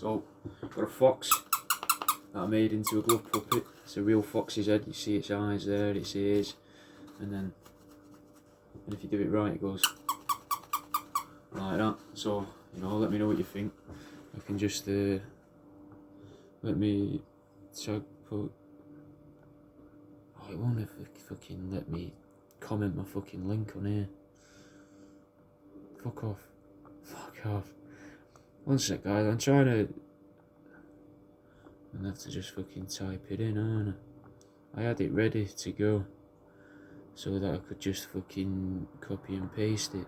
So, got a fox that I made into a glove puppet. It's a real fox's head. You see its eyes there, its ears, and if you do it right, it goes like that. So, you know, let me know what you think. I can just let me put. Oh, it won't fucking let me comment my fucking link on here. Fuck off. Fuck off. One sec, guys. I'm trying to. I'm gonna have to just fucking type it in, aren't I? I had it ready to go so that I could just fucking copy and paste it.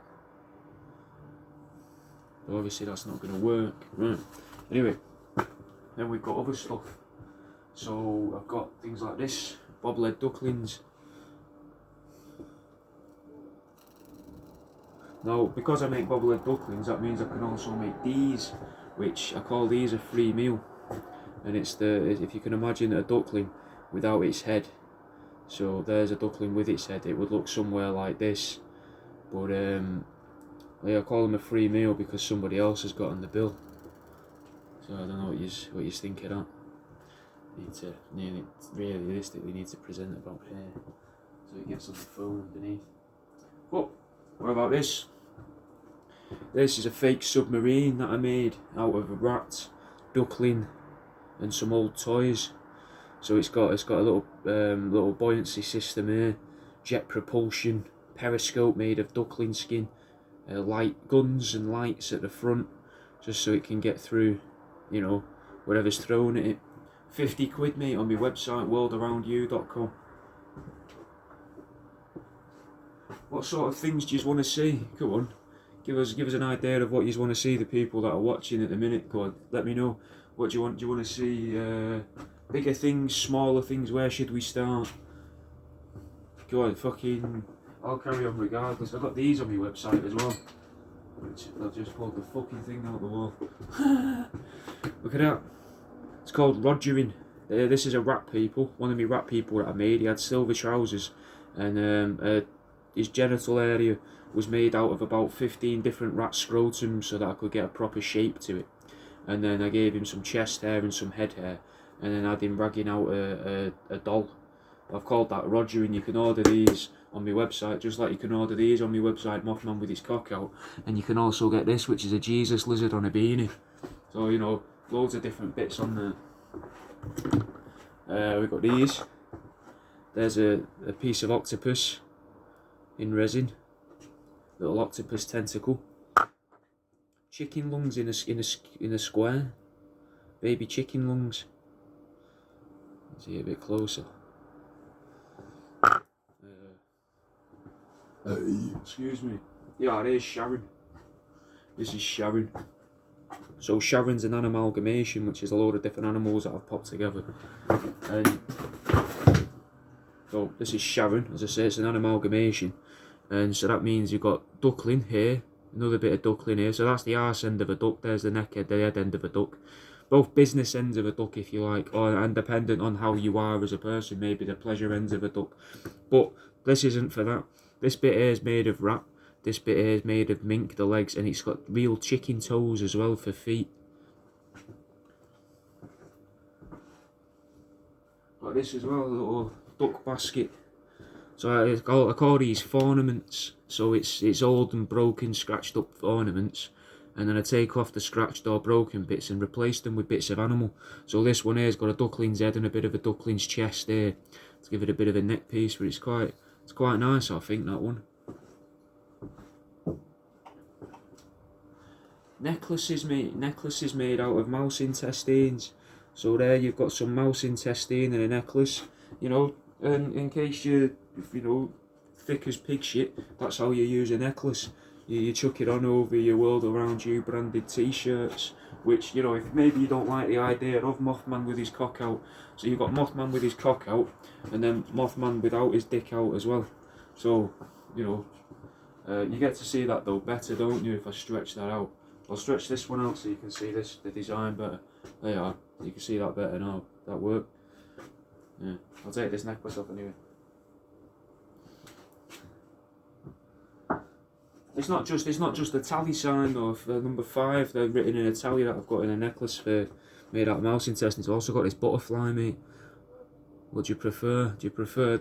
But obviously that's not gonna work. Right. Anyway, then we've got other stuff. So I've got things like this, bobblehead ducklings. Now, because I make bobblehead ducklings, that means I can also make these, which I call these a free meal. And it's if you can imagine a duckling without its head. So there's a duckling with its head. It would look somewhere like this. But I call them a free meal because somebody else has got on the bill. So I don't know what you think of that. Realistically need to present about here, so it gets on the phone underneath. But what about this? This is a fake submarine that I made out of a rat, duckling, and some old toys. So it's got a little buoyancy system here, jet propulsion, periscope made of duckling skin, light guns and lights at the front, just so it can get through, you know, whatever's thrown at it. 50 quid, mate, on my website, worldaroundyou.com. What sort of things do you want to see? Come on, give us an idea of what you want to see. The people that are watching at the minute, go on, let me know. What do you want? Do you want to see bigger things, smaller things? Where should we start? Go on, fucking. I'll carry on regardless. I've got these on my website as well. Which I'll just pull the fucking thing out the wall. Look at that. It's called Rogering. This is a rat people. One of my rat people that I made. He had silver trousers, and his genital area was made out of about 15 different rat scrotums, so that I could get a proper shape to it. And then I gave him some chest hair and some head hair, and then I had him ragging out a doll. I've called that Rogering. You can order these on my website, just like you can order these on my website, Mothman with his cock out. And you can also get this, which is a Jesus lizard on a beanie. So, you know, loads of different bits on there. We've got these. There's a piece of octopus in resin, little octopus tentacle. Chicken lungs in a square, baby chicken lungs. See it a bit closer. Excuse me. Yeah, there's Sharon. This is Sharon. So Sharon's an amalgamation, which is a load of different animals that I've popped together. And so this is Sharon, as I say, it's an amalgamation. And so that means you've got duckling here, another bit of duckling here. So that's the arse end of a duck, there's the neck head, the head end of a duck. Both business ends of a duck, if you like, and dependent on how you are as a person, maybe the pleasure ends of a duck. But this isn't for that. This bit here is made of rat. This bit here is made of mink, the legs, and it's got real chicken toes as well for feet. Got this as well, a little duck basket. So I call these ornaments. So it's old and broken, scratched up ornaments, and then I take off the scratched or broken bits and replace them with bits of animal. So this one here's got a duckling's head and a bit of a duckling's chest here to give it a bit of a neck piece, but it's quite nice, I think, that one. Necklaces made out of mouse intestines. So there you've got some mouse intestine and a necklace, you know, and in case you know, thick as pig shit, that's how you use a necklace. You chuck it on over your World Around You branded t-shirts, which, you know, if maybe you don't like the idea of Mothman with his cock out, so you've got Mothman with his cock out, and then Mothman without his dick out as well. So, you know, you get to see that though better, don't you, if I stretch that out. I'll stretch this one out so you can see the design better. There you are, you can see that better now. That worked. Yeah, I'll take this necklace off anyway. It's not just the tally sign though. For number 5, they're written in Italian that I've got in a necklace made out of mouse intestines. It's also got this butterfly, mate. What do you prefer? Do you prefer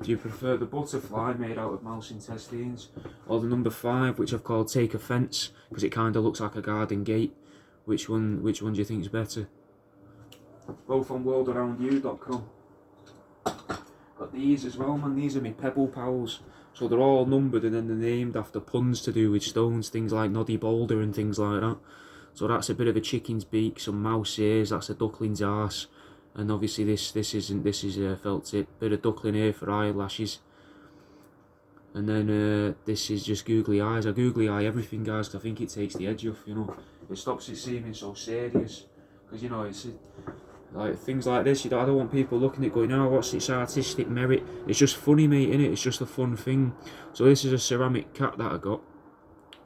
the butterfly made out of mouse intestines, or the number 5, which I've called Take Offence because it kind of looks like a garden gate? Which one do you think is better? Both on worldaroundyou.com. Got these as well, man. These are my Pebble Pals. So they're all numbered and then they're named after puns to do with stones, things like Noddy Boulder and things like that. So that's a bit of a chicken's beak, some mouse ears, that's a duckling's arse. And obviously this is a felt tip, bit of duckling ear for eyelashes. And then this is just googly eyes. I googly eye everything, guys, because I think it takes the edge off, you know. It stops it seeming so serious. Because, you know, it's like things like this, I don't want people looking at it going, oh, what's its artistic merit? It's just funny, mate, innit? It's just a fun thing. So this is a ceramic cat that I got.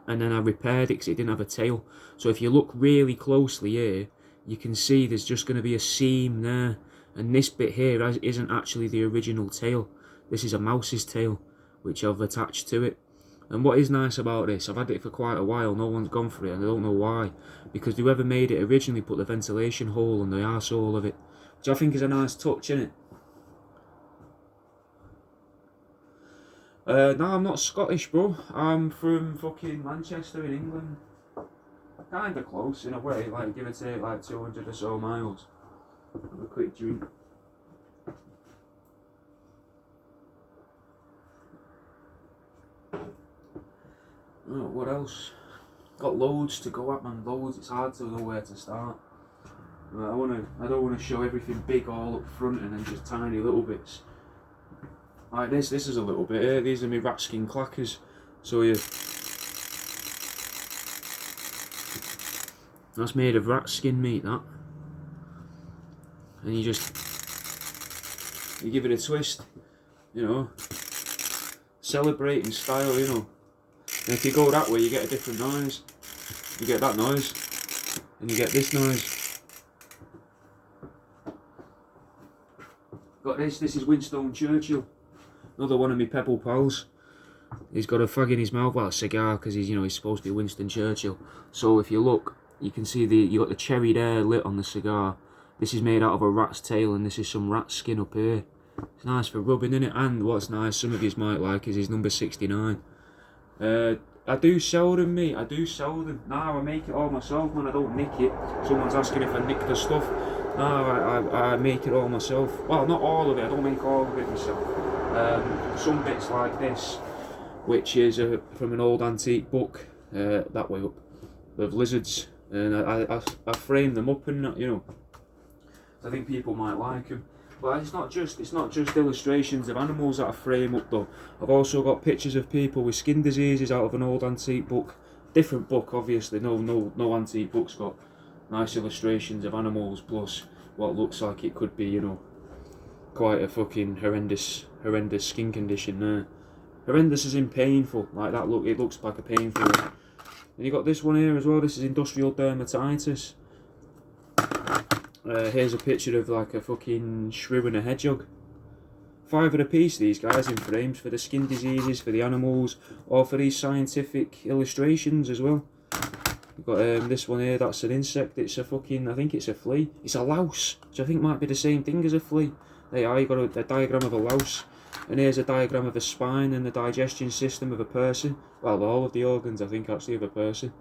And then I repaired it because it didn't have a tail. So if you look really closely here, you can see there's just going to be a seam there. And this bit here isn't actually the original tail. This is a mouse's tail, which I've attached to it. And what is nice about this, I've had it for quite a while, no one's gone for it, and I don't know why. Because whoever made it originally put the ventilation hole on the arsehole of it, which I think is a nice touch, innit? No, I'm not Scottish, bro. I'm from fucking Manchester in England. Kinda close in a way, like give or take like 200 or so miles. Have a quick drink. Oh, what else? Got loads to go at, man. Loads. It's hard to know where to start. I don't wanna show everything big all up front and then just tiny little bits. Like this is a little bit here. These are my rat skin clackers. So that's made of rat skin meat, that. And you give it a twist, you know. Celebrate in style, you know. And if you go that way, you get a different noise. You get that noise, and you get this noise. Got this is Winston Churchill. Another one of my Pebble Pals. He's got a fag in his mouth, well, a cigar, because he's supposed to be Winston Churchill. So if you look, you can see you got the cherry there lit on the cigar. This is made out of a rat's tail, and this is some rat skin up here. It's nice for rubbing, innit? And what's nice, some of you might like, is his number 69. I do sell them, mate. I do sell them. Now I make it all myself, man. I don't nick it. Someone's asking if I nick the stuff. No, I make it all myself. Well, not all of it. I don't make all of it myself. Some bits like this, which is from an old antique book, that way up, of lizards, and I frame them up and you know. I think people might like them. But it's not just illustrations of animals that I frame up though. I've also got pictures of people with skin diseases out of an old antique book. Different book, obviously. No antique book's got nice illustrations of animals plus what looks like it could be, you know, quite a fucking horrendous skin condition there. Horrendous as in painful, like that look. It looks like a painful one. And you got this one here as well. This is industrial dermatitis. Here's a picture of like a fucking shrew and a hedgehog. £5 a piece, these guys, in frames for the skin diseases, for the animals, or for these scientific illustrations as well. You've got this one here, that's an insect. It's a fucking, I think it's a flea. It's a louse, which I think might be the same thing as a flea. There you are, you've got a diagram of a louse. And here's a diagram of a spine and the digestion system of a person. Well, all of the organs, I think, actually, of a person.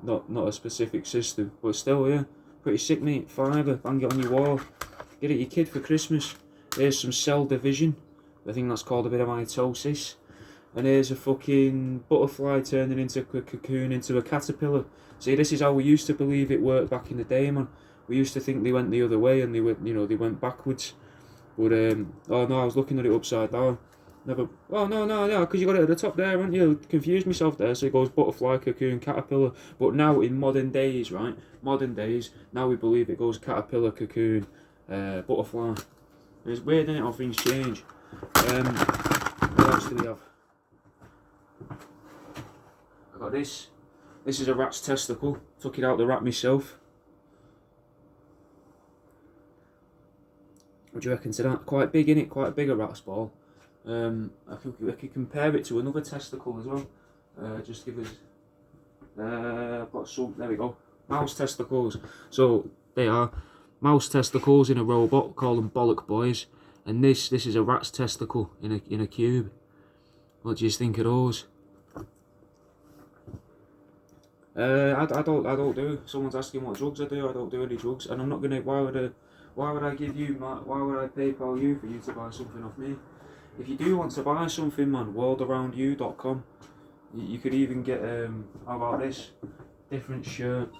Not a specific system, but still, yeah. Pretty sick, mate. £5, bang it on your wall. Get it your kid for Christmas. Here's some cell division. I think that's called a bit of mitosis. And here's a fucking butterfly turning into a cocoon into a caterpillar. See, this is how we used to believe it worked back in the day, man. We used to think they went the other way and they went backwards. But oh no, I was looking at it upside down. Never. Oh no, because you got it at the top there, haven't you? Confused myself there. So it goes butterfly, cocoon, caterpillar. But now in modern days, right? Modern days, now we believe it goes caterpillar, cocoon, butterfly. It's weird, isn't it, how things change. What else do we have? I got this. This is a rat's testicle. Took it out the rat myself. What do you reckon to that? Quite big, innit? Quite a bigger rat's ball. I could compare it to another testicle as well. Just give us I've got some, there we go, mouse testicles. So they are mouse testicles in a robot, call them bollock boys. And this is a rat's testicle in a cube. What do you think of those? I don't do. Someone's asking what drugs I do. I don't do any drugs, and I'm not gonna. Why would I give you why would I PayPal you for you to buy something off me? If you do want to buy something, man, worldaroundyou.com. You could even get how about this different shirt.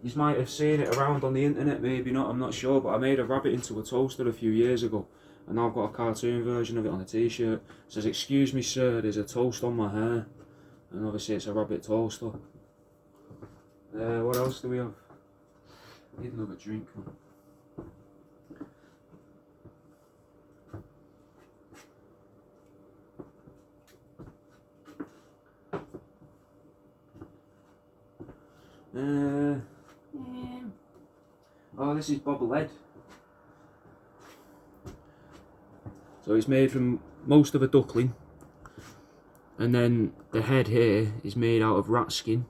You might have seen it around on the internet, maybe not. I'm not sure, but I made a rabbit into a toaster a few years ago, and now I've got a cartoon version of it on a T-shirt. It says, "Excuse me, sir, there's a toast on my hair," and obviously it's a rabbit toaster. What else do we have? Need another drink, man. Oh, this is bobblehead. So it's made from most of a duckling, and then the head here is made out of rat skin,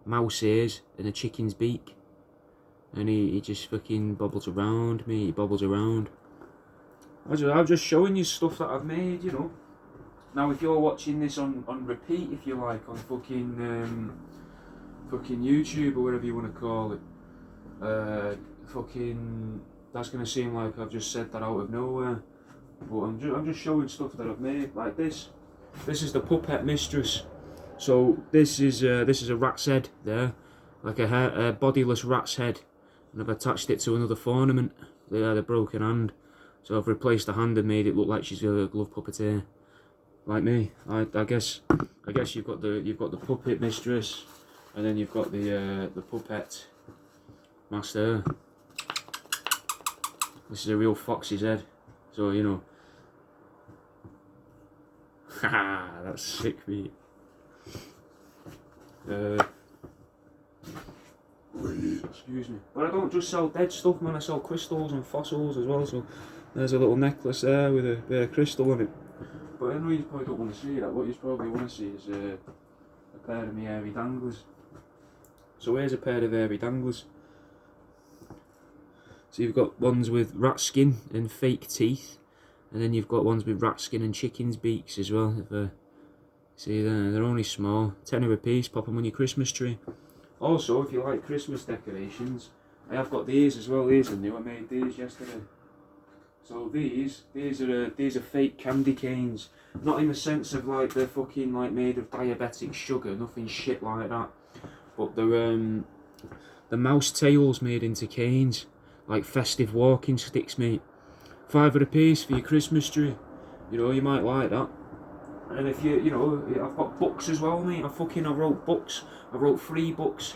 mouse ears, and a chicken's beak. And he just fucking bobbles around me. He bobbles around. I'm just showing you stuff that I've made, you know. Now, if you're watching this on repeat, if you like, on fucking YouTube or whatever you want to call it, that's gonna seem like I've just said that out of nowhere. But I'm just showing stuff that I've made, like this. This is the puppet mistress. So this is a rat's head there, like a bodiless rat's head, and I've attached it to another ornament. They had a broken hand, so I've replaced the hand and made it look like she's a glove puppeteer, like me. I guess you've got the puppet mistress, and then you've got the puppet master. This is a real fox's head, so you know. Haha, that's sick, mate. Excuse me. But I don't just sell dead stuff, man. I sell crystals and fossils as well. So there's a little necklace there with a bit of crystal on it. But I know you probably don't want to see that. What you probably want to see is a pair of my hairy danglers. So here's a pair of hairy danglers. So you've got ones with rat skin and fake teeth, and then you've got ones with rat skin and chicken's beaks as well. See there, they're only small, £10 a piece. Pop them on your Christmas tree. Also, if you like Christmas decorations, I have got these as well. These are new. I made these yesterday. So these are fake candy canes. Not in the sense of like they're fucking like made of diabetic sugar. Nothing shit like that. But they're the mouse tails made into canes, like festive walking sticks, mate. £5 a piece for your Christmas tree. You know, you might like that. And if you know, I've got books as well, mate. I wrote books. I wrote 3 books.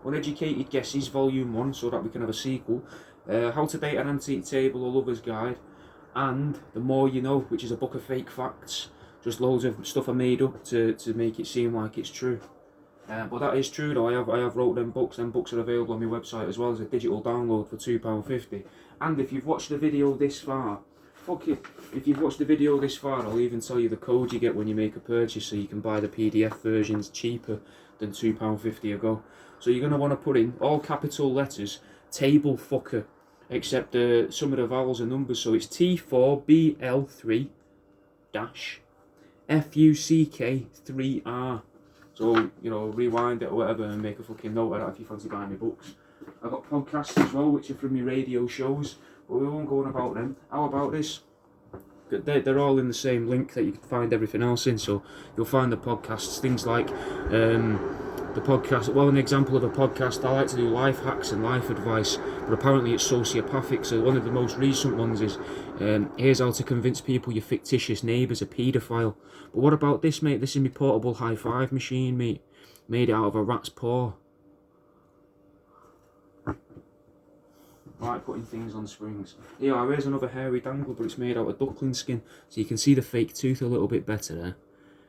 Uneducated Guesses, Volume 1, so that we can have a sequel. How to Date an Antique Table, A Lover's Guide. And The More You Know, which is a book of fake facts. Just loads of stuff I made up to make it seem like it's true. But that is true though. I have wrote them books. Them books are available on my website as well as a digital download for £2.50. And if you've watched the video this far, fuck it. If you've watched the video this far, I'll even tell you the code you get when you make a purchase, so you can buy the PDF versions cheaper than £2.50 a go. So you're going to want to put in all capital letters, table fucker, except some of the vowels and numbers. So it's T4BL3 dash FUCK3R. So, you know, rewind it or whatever and make a fucking note of that if you fancy buying my books. I've got podcasts as well, which are from my radio shows, but we won't go on about them. How about this? They're all in the same link that you can find everything else in, so you'll find the podcasts, things like the podcast. Well, an example of a podcast, I like to do life hacks and life advice, but apparently it's sociopathic. So one of the most recent ones is here's how to convince people your fictitious neighbour's a paedophile. But what about this, mate? This is my portable high five machine, mate. Made it out of a rat's paw. I like putting things on springs. Yeah, here's another hairy dangler, but it's made out of duckling skin, so you can see the fake tooth a little bit better there.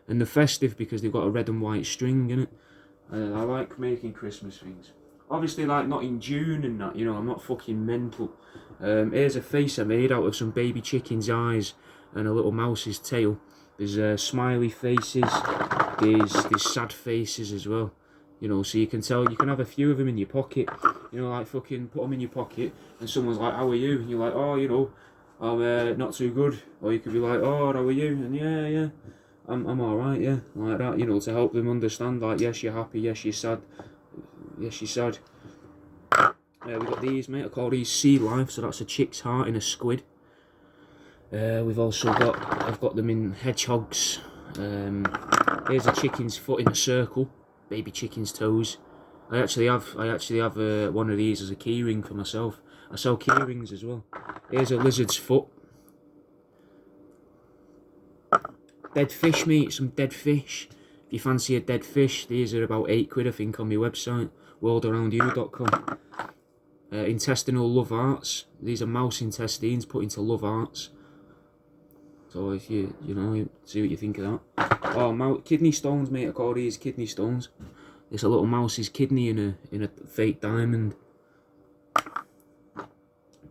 And the festive because they've got a red and white string in it. I like making Christmas things. Obviously, like not in June and that, you know, I'm not fucking mental. Here's a face I made out of some baby chicken's eyes and a little mouse's tail. There's smiley faces, there's sad faces as well. You know, so you can tell, you can have a few of them in your pocket, you know, like fucking put them in your pocket, and someone's like, how are you? And you're like, oh, you know, I'm not too good. Or you could be like, oh, how are you? And yeah, I'm alright, yeah, like that, you know, to help them understand, like, yes, you're happy, yes, you're sad, yes, you're sad. We've got these, mate, I call these sea life, so that's a chick's heart in a squid. We've also got, I've got them in hedgehogs. Here's a chicken's foot in a circle, baby chicken's toes. I actually have one of these as a keyring for myself. I sell keyrings as well. Here's a lizard's foot. Dead fish, mate, some dead fish. If you fancy a dead fish, these are about £8 I think on my website, worldaroundyou.com. Intestinal love arts. These are mouse intestines put into love arts. So if you know, see what you think of that. Oh, kidney stones, mate, I call these kidney stones. It's a little mouse's kidney in a fake diamond.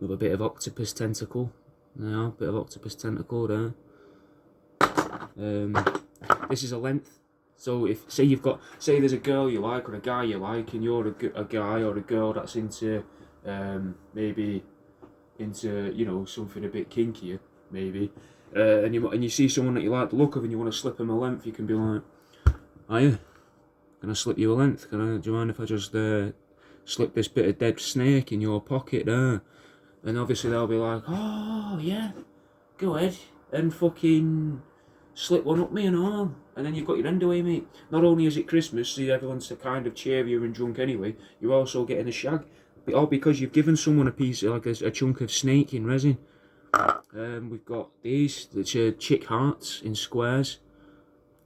With a bit of octopus tentacle. Yeah, a bit of octopus tentacle there. This is a length. So if, say there's a girl you like or a guy you like, and you're a guy or a girl that's into, maybe into, you know, something a bit kinkier, maybe. And you see someone that you like the look of and you want to slip them a length, you can be like, are you? Can I slip you a length? Do you mind if I just slip this bit of dead snake in your pocket there? And obviously they'll be like, oh yeah, go ahead and fucking slip one up me and all. And then you've got your end away, mate. Not only is it Christmas, so everyone's kind of cheerier and drunk anyway, you're also getting a shag. All because you've given someone a piece, like a chunk of snake in resin. We've got these, which are chick hearts in squares.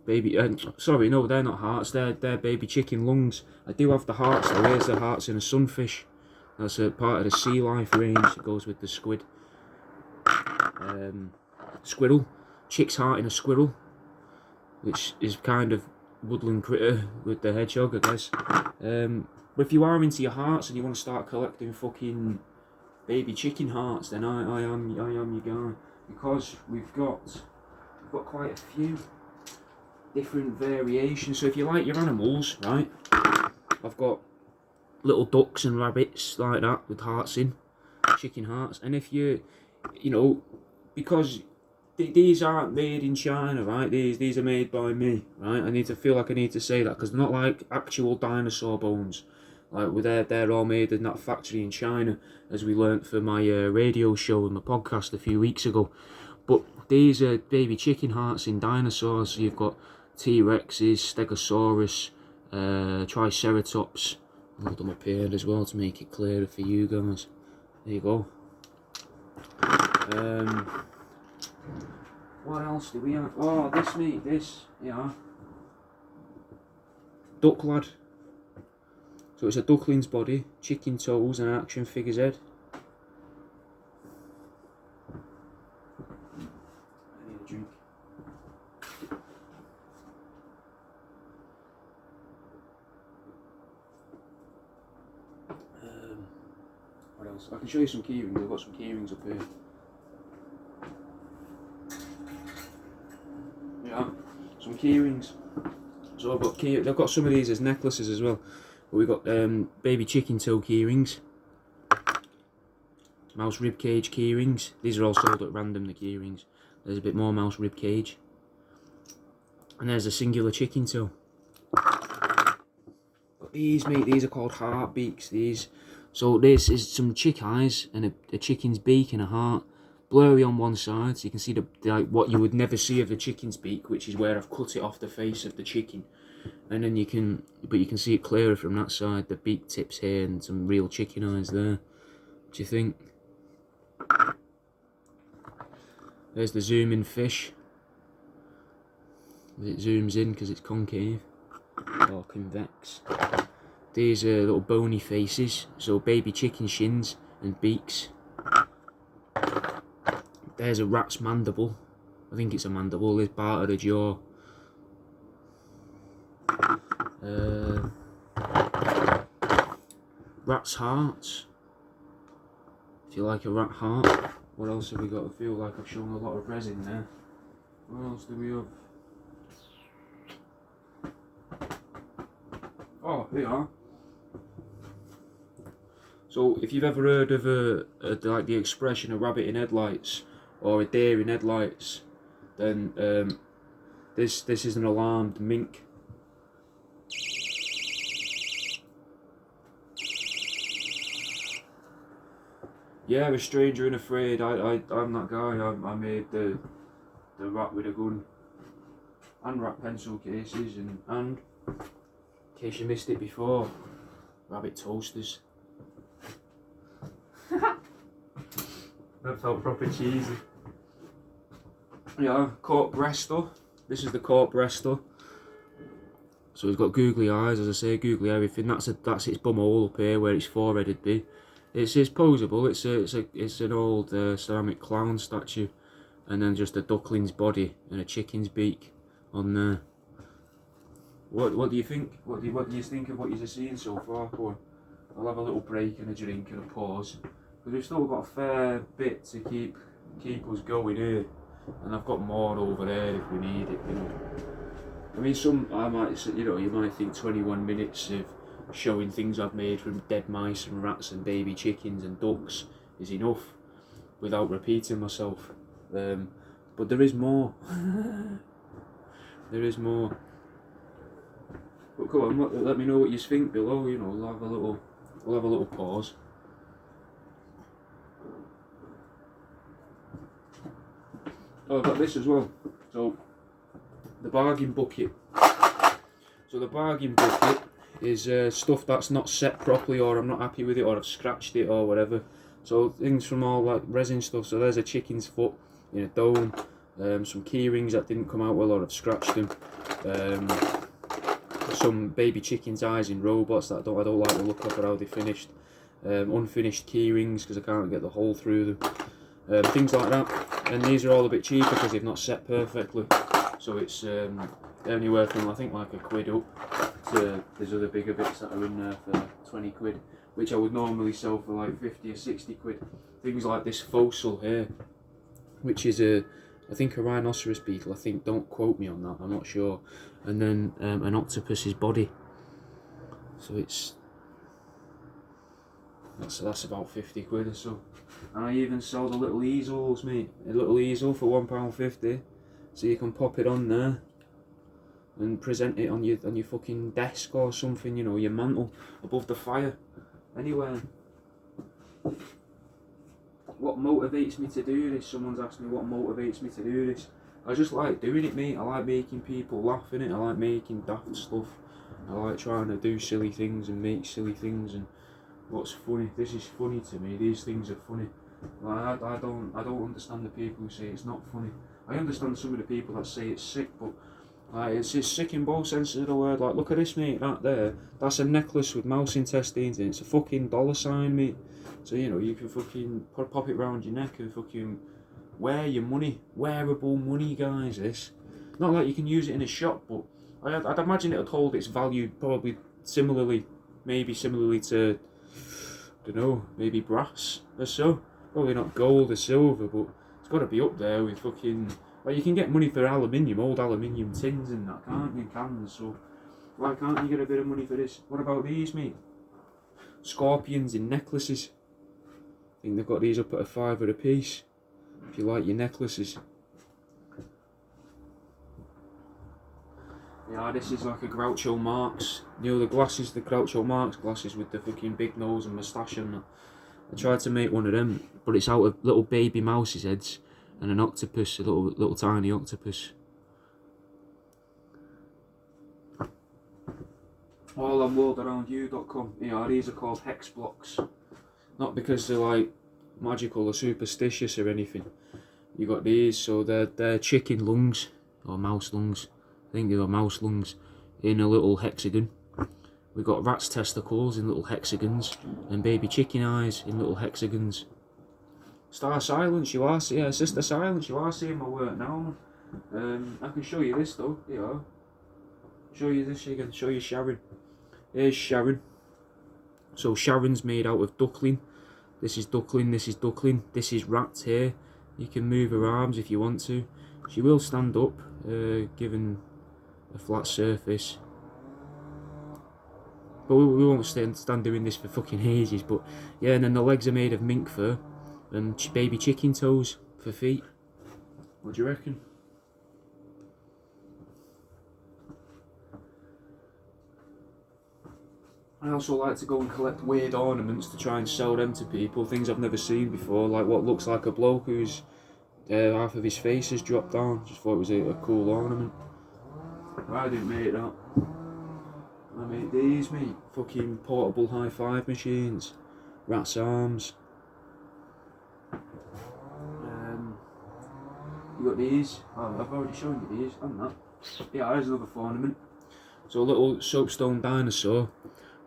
Baby, sorry, no, they're not hearts, they're baby chicken lungs. I do have the hearts, though. Here's the hearts in a sunfish. That's a part of the sea life range that goes with the squid. Squirrel, chick's heart in a squirrel, which is kind of woodland critter with the hedgehog, I guess. But if you are into your hearts and you want to start collecting fucking baby chicken hearts, then I am your guy, because we've got quite a few different variations. So if you like your animals, right, I've got little ducks and rabbits like that with hearts in, chicken hearts. And if you know, because these aren't made in China, right, these are made by me, right, I need to say that, because they're not like actual dinosaur bones. Like, they're all made in that factory in China, as we learnt for my radio show and my podcast a few weeks ago. But these are baby chicken hearts in dinosaurs. So you've got T-Rexes, Stegosaurus, Triceratops. I'll hold them up here as well to make it clearer for you guys. There you go. What else do we have? Oh, this, yeah. Duck lad. So it's a duckling's body, chicken toes, and an action figure's head. I need a drink. What else? I can show you some keyrings. I've got some keyrings up here. Yeah, some keyrings. So they've got some of these as necklaces as well. But we've got baby chicken toe keyrings, mouse rib cage keyrings. These are all sold at random, the keyrings. There's a bit more mouse rib cage. And there's a singular chicken toe. But these, mate, these are called heart beaks, these. So this is some chick eyes and a chicken's beak and a heart. Blurry on one side, so you can see like what you would never see of the chicken's beak, which is where I've cut it off the face of the chicken. And then you can see it clearer from that side, the beak tips here and some real chicken eyes there. What do you think? There's the zoom in fish. It zooms in because it's concave or convex. These are little bony faces, so baby chicken shins and beaks. There's a rat's mandible. I think it's a mandible. There's part of the jaw. Rat's hearts. If you like a rat heart. What else have we got? I feel like I've shown a lot of resin there. What else do we have? Oh, They are. So if you've ever heard of like the expression a rabbit in headlights or a deer in headlights, then this is an alarmed mink. Yeah, a stranger and afraid. I'm that guy. I made the rat with a gun and rat pencil cases and in case you missed it before, rabbit toasters. That felt proper cheesy. Yeah, court breaster. This is the court breaster. So he's got googly eyes, as I say, googly everything. That's its bum hole up here where its forehead would be. It's posable. It's an old ceramic clown statue, and then just a duckling's body and a chicken's beak on there. What do you think? What do you think of what you're seeing so far? Go on. I'll have a little break and a drink and a pause, because we've still got a fair bit to keep us going here, and I've got more over there if we need it. You know. I mean, you might think 21 minutes of showing things I've made from dead mice and rats and baby chickens and ducks is enough without repeating myself. But there is more. There is more. But come on, let me know what you think below. You know, we'll have a little pause. Oh, I've got this as well. So the bargain bucket. So the bargain bucket is stuff that's not set properly, or I'm not happy with it, or I've scratched it or whatever. So things from all like resin stuff. So there's a chicken's foot in a dome, some keyrings that didn't come out well or I've scratched them, some baby chicken's eyes in robots that I don't like the look of or how they finished, unfinished keyrings because I can't get the hole through them, things like that. And these are all a bit cheaper because they've not set perfectly. So it's anywhere from I think like £1 up to there's other bigger bits that are in there for 20 quid, which I would normally sell for like 50 or 60 quid. Things like this fossil here, which is I think a rhinoceros beetle, I think, don't quote me on that, I'm not sure. And then an octopus's body. So that's about 50 quid or so. And I even sell the little easels, mate. A little easel for £1.50. So you can pop it on there and present it on your fucking desk or something, you know, your mantle, above the fire, anywhere. What motivates me to do this? Someone's asked me what motivates me to do this. I just like doing it, mate. I like making people laugh in it. I like making daft stuff. I like trying to do silly things and make silly things. And what's funny? This is funny to me. These things are funny. Like, I don't understand the people who say it's not funny. I understand some of the people that say it's sick, but like, it's sick in both senses of the word. Like, look at this, mate, that there. That's a necklace with mouse intestines in it. It's a fucking $sign, mate. So, you know, you can fucking pop it round your neck and fucking wear your money. Wearable money, guys, this. Not like you can use it in a shop, but I'd imagine it would hold its value probably maybe similarly to, I don't know, maybe brass or so. Probably not gold or silver, but it's got to be up there with fucking... Like, you can get money for aluminium, old aluminium tins and that, can't you? Cans, so why can't you get a bit of money for this? What about these, mate? Scorpions in necklaces. I think they've got these up at £5 a piece, if you like your necklaces. Yeah, this is like a Groucho Marx. You know the glasses, the Groucho Marx glasses with the fucking big nose and moustache and that. I tried to make one of them, but it's out of little baby mouse's heads and an octopus, a little tiny octopus. allamworldaroundyou.com. Yeah, these are called hex blocks. Not because they're like magical or superstitious or anything. You got these, so they're chicken lungs or mouse lungs. I think they're mouse lungs in a little hexagon. We've got rat's testicles in little hexagons and baby chicken eyes in little hexagons. Star Silence, you are seeing, Sister Silence, you are seeing my work now. I can show you this though, yeah. Show you this again, show you Sharon. Here's Sharon. So Sharon's made out of duckling. This is duckling, this is duckling, this is rat here. You can move her arms if you want to. She will stand up, given a flat surface. But we won't stand doing this for fucking ages. But yeah, and then the legs are made of mink fur and baby chicken toes for feet. What do you reckon? I also like to go and collect weird ornaments to try and sell them to people, things I've never seen before, like what looks like a bloke who's half of his face has dropped down. Just thought it was a cool ornament. I didn't make that. I made these, mate. Fucking portable high five machines, rat's arms. You got these. Oh, I've already shown you these, haven't I? Yeah, here's another ornament. So a little soapstone dinosaur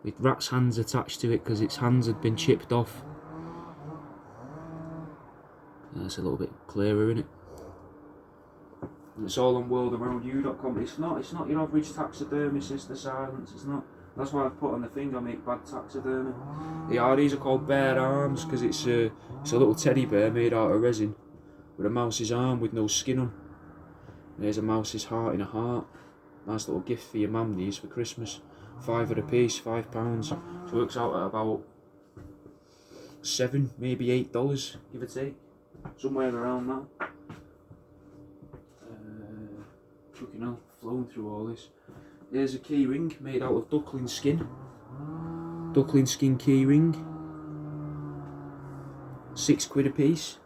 with rat's hands attached to it because its hands had been chipped off. That's a little bit clearer, isn't it? And it's all on worldaroundyou.com. It's not your average taxidermist, it's the silence, it's not. That's why I've put on the thing I Make Bad Taxidermy. Yeah, these are called bear arms because it's a little teddy bear made out of resin with a mouse's arm with no skin on. There's a mouse's heart in a heart. Nice little gift for your mum, these for Christmas. £5 a piece, £5. So it works out at about $7, maybe $8, give or take. Somewhere around that. Fucking hell, flown through all this. Here's a key ring made out of duckling skin. Duckling skin key ring. £6 a piece.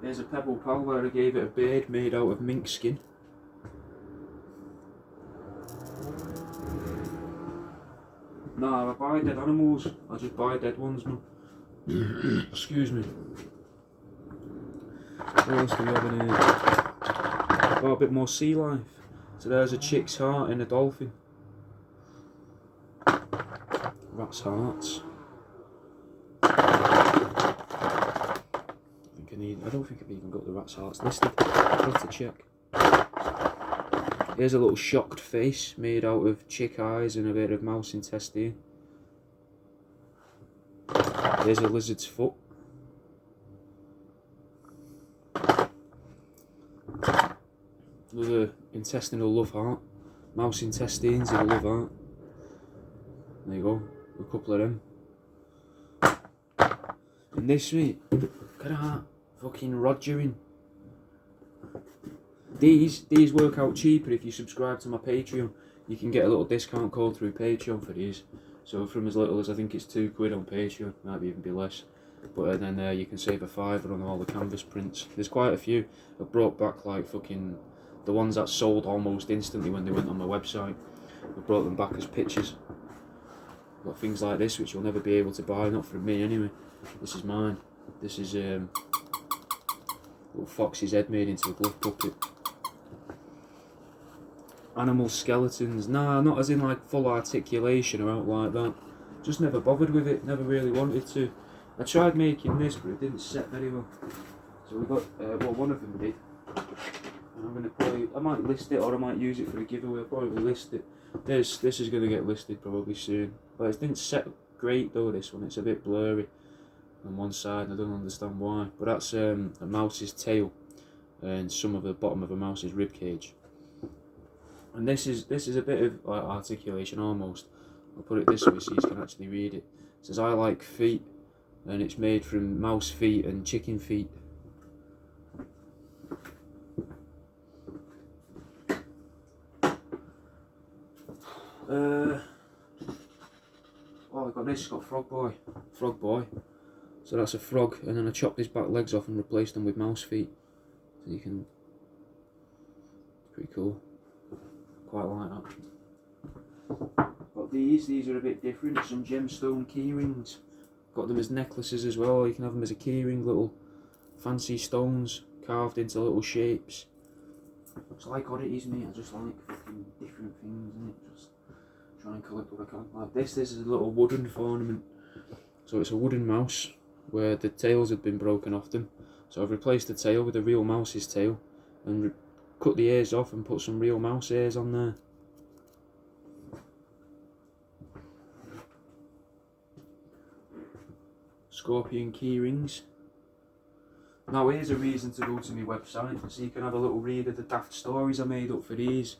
There's a Pebble Pal where I gave it a beard made out of mink skin. Nah, I buy dead animals. I just buy dead ones, man. Excuse me. What else do we have in here? Oh, a bit more sea life. So there's a chick's heart in a dolphin. Rat's hearts. I don't think I've even got the rat's hearts listed. I'll have to check. Here's a little shocked face made out of chick eyes and a bit of mouse intestine. There's a lizard's foot. Another intestinal love heart. Mouse intestines in a love heart. There you go. A couple of them. And this, mate. Look at that. Fucking Rogering. These work out cheaper if you subscribe to my Patreon. You can get a little discount code through Patreon for these. So from as little as I think it's £2 on Patreon, might even be less. But then you can save a £5 on all the canvas prints. There's quite a few. I've brought back like fucking the ones that sold almost instantly when they went on my website. I brought them back as pictures. Got things like this which you'll never be able to buy, not from me anyway. This is mine. This is little fox's head made into a glove puppet. Animal skeletons. Nah, not as in like full articulation or out like that. Just never bothered with it, never really wanted to. I tried making this but it didn't set very well. So we got, well, one of them did. And I'm going to probably, I might list it or I might use it for a giveaway. I'll probably list it. This is going to get listed probably soon. But it didn't set great though, this one. It's a bit blurry on one side and I don't understand why. But that's a mouse's tail and some of the bottom of a mouse's rib cage. And this is a bit of articulation almost. I'll put it this way so you can actually read it. It says I like feet, and it's made from mouse feet and chicken feet. Oh, I got this, got Frog Boy. So that's a frog, and then I chopped his back legs off and replaced them with mouse feet. So you can, pretty cool. Quite like that. Got these are a bit different, some gemstone keyrings. Got them as necklaces as well, you can have them as a keyring, little fancy stones carved into little shapes. It's like oddities, mate, I just like fucking different things, innit? Just try and collect what I can. Like this is a little wooden ornament. So it's a wooden mouse where the tails had been broken off them. So I've replaced the tail with a real mouse's tail and cut the ears off and put some real mouse ears on there. Scorpion keyrings. Now here's a reason to go to my website so you can have a little read of the daft stories I made up for these.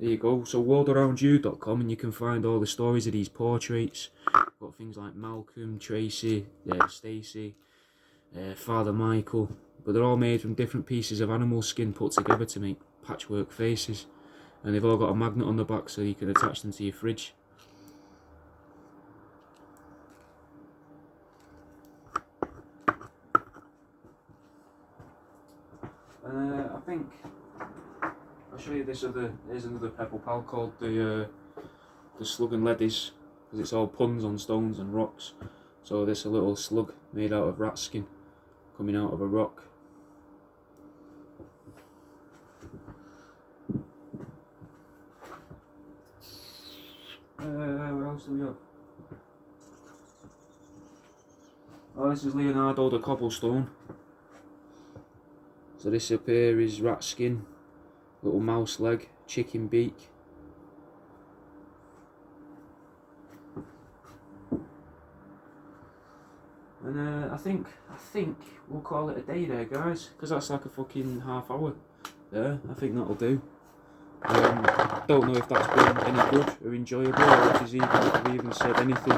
there you go. So worldaroundyou.com, and you can find all the stories of these portraits. Got things like Malcolm, Tracy, Stacey, Father Michael, but they're all made from different pieces of animal skin put together to make patchwork faces, and they've all got a magnet on the back so you can attach them to your fridge. I think I'll show you this other. Here's another Pebble Pal called the Slug and Leddies, because it's all puns on stones and rocks. So this a little slug made out of rat skin coming out of a rock. What else do we have? Oh, this is Leonardo the Cobblestone. So this up here is rat skin, little mouse leg, chicken beak. And I think we'll call it a day there, guys, because that's like a fucking half hour there. I think that'll do. Don't know if that's been any good or enjoyable, or if I've even said anything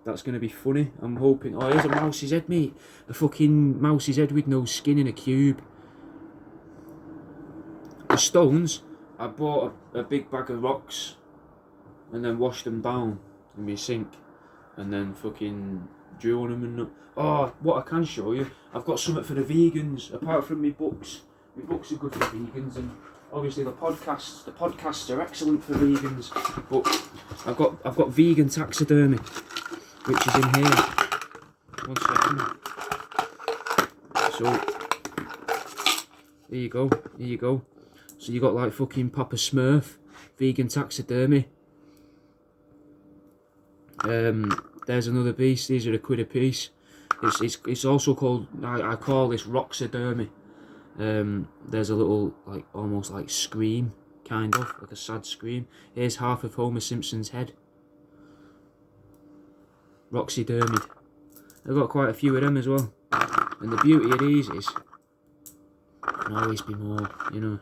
that's going to be funny. I'm hoping. Oh, here's a mouse's head, mate. A fucking mouse's head with no skin in a cube. The stones, I bought a big bag of rocks and then washed them down in my sink and then fucking drew on them and... Oh, what I can show you, I've got something for the vegans, apart from my books. My books are good for vegans, and obviously the podcasts are excellent for vegans, but I've got vegan taxidermy, which is in here. 1 second. So, here you go. So you got like fucking Papa Smurf, vegan taxidermy. There's another piece. These are £1 a piece. It's also called, I call this Roxidermy. There's a little, like, almost like scream, kind of like a sad scream. Here's half of Homer Simpson's head. Roxidermied. I've got quite a few of them as well. And the beauty of these is, there can always be more, you know.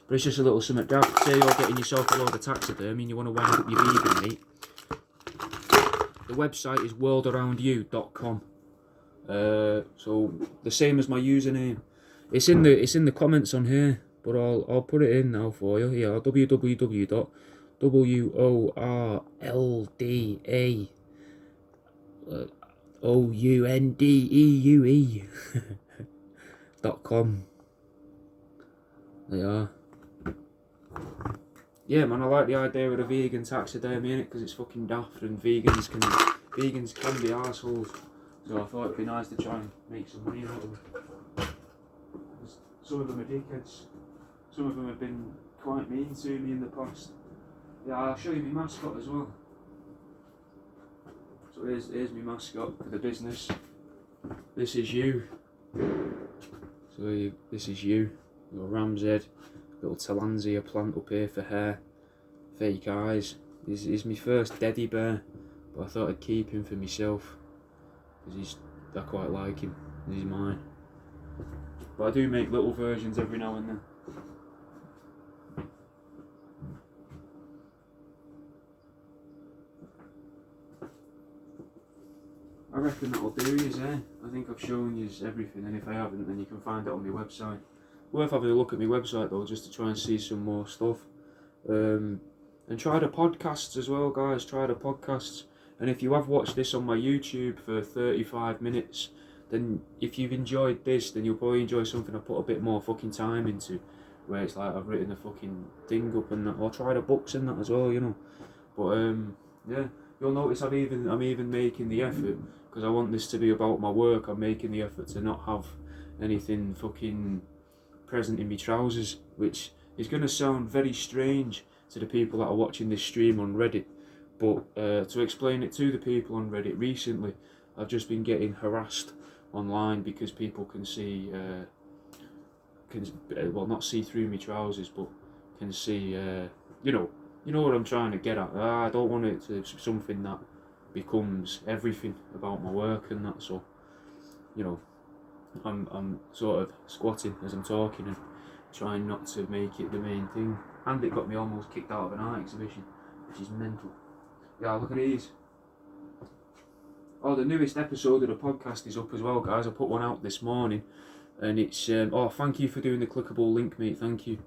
But it's just a little something daft. Say you're getting yourself a load of taxidermy and you want to wind up your vegan meat. The website is worldaroundyou.com. So the same as my username. It's in the comments on here, but I'll put it in now for you. Yeah, www.worldaroundeue.com. They are. Yeah, man, I like the idea of the vegan taxidermy in it because it's fucking daft, and vegans can be arseholes. So I thought it'd be nice to try and make some money out of them. Some of them are dickheads. Some of them have been quite mean to me in the past. Yeah, I'll show you my mascot as well. So here's my mascot for the business. This is you. So this is you. Little ram's head. Little Talansia plant up here for hair. Fake eyes. He's my first teddy bear, but I thought I'd keep him for myself because I quite like him. He's mine. But I do make little versions every now and then. I reckon that'll do you, eh? I think I've shown you everything, and if I haven't, then you can find it on my website. Worth having a look at my website though, just to try and see some more stuff. And try the podcasts as well, guys. Try the podcasts. And if you have watched this on my YouTube for 35 minutes, then if you've enjoyed this, then you'll probably enjoy something I put a bit more fucking time into, where it's like I've written a fucking thing up and that, or try the books and that as well, you know. But yeah, you'll notice I'm even making the effort, because I want this to be about my work. I'm making the effort to not have anything fucking present in my trousers, which is going to sound very strange to the people that are watching this stream on Reddit, but to explain it to the people on Reddit, recently I've just been getting harassed online because people can see, well, not see through my trousers, but can see, you know what I'm trying to get at. I don't want it to be something that becomes everything about my work and that, so, you know, I'm sort of squatting as I'm talking and trying not to make it the main thing. And it got me almost kicked out of an art exhibition, which is mental. Yeah, look at these. Oh, the newest episode of the podcast is up as well, guys. I put one out this morning, and it's oh, thank you for doing the clickable link, mate. Thank you.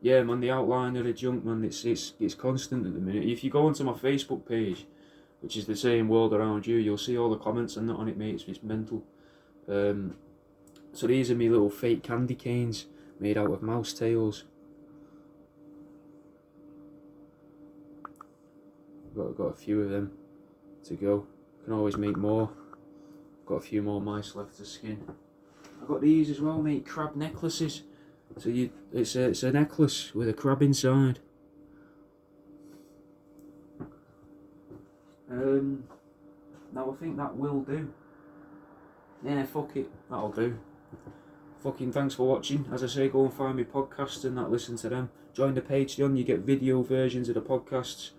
Yeah, man, the outline of the junk, man, it's constant at the minute. If you go onto my Facebook page, which is the same world around you, you'll see all the comments and that on it, mate. It's mental. So these are me little fake candy canes made out of mouse tails. Got a few of them to go. Can always make more. Got a few more mice left to skin. I got these as well, mate. Crab necklaces. So it's a necklace with a crab inside. Now I think that will do. Yeah, fuck it. That'll do. Fucking thanks for watching. As I say, go and find me podcasts and that, listen to them. Join the Patreon, you get video versions of the podcasts.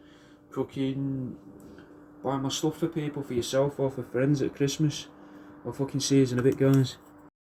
Fucking buy my stuff for people, for yourself or for friends at Christmas. I'll fucking see you in a bit, guys.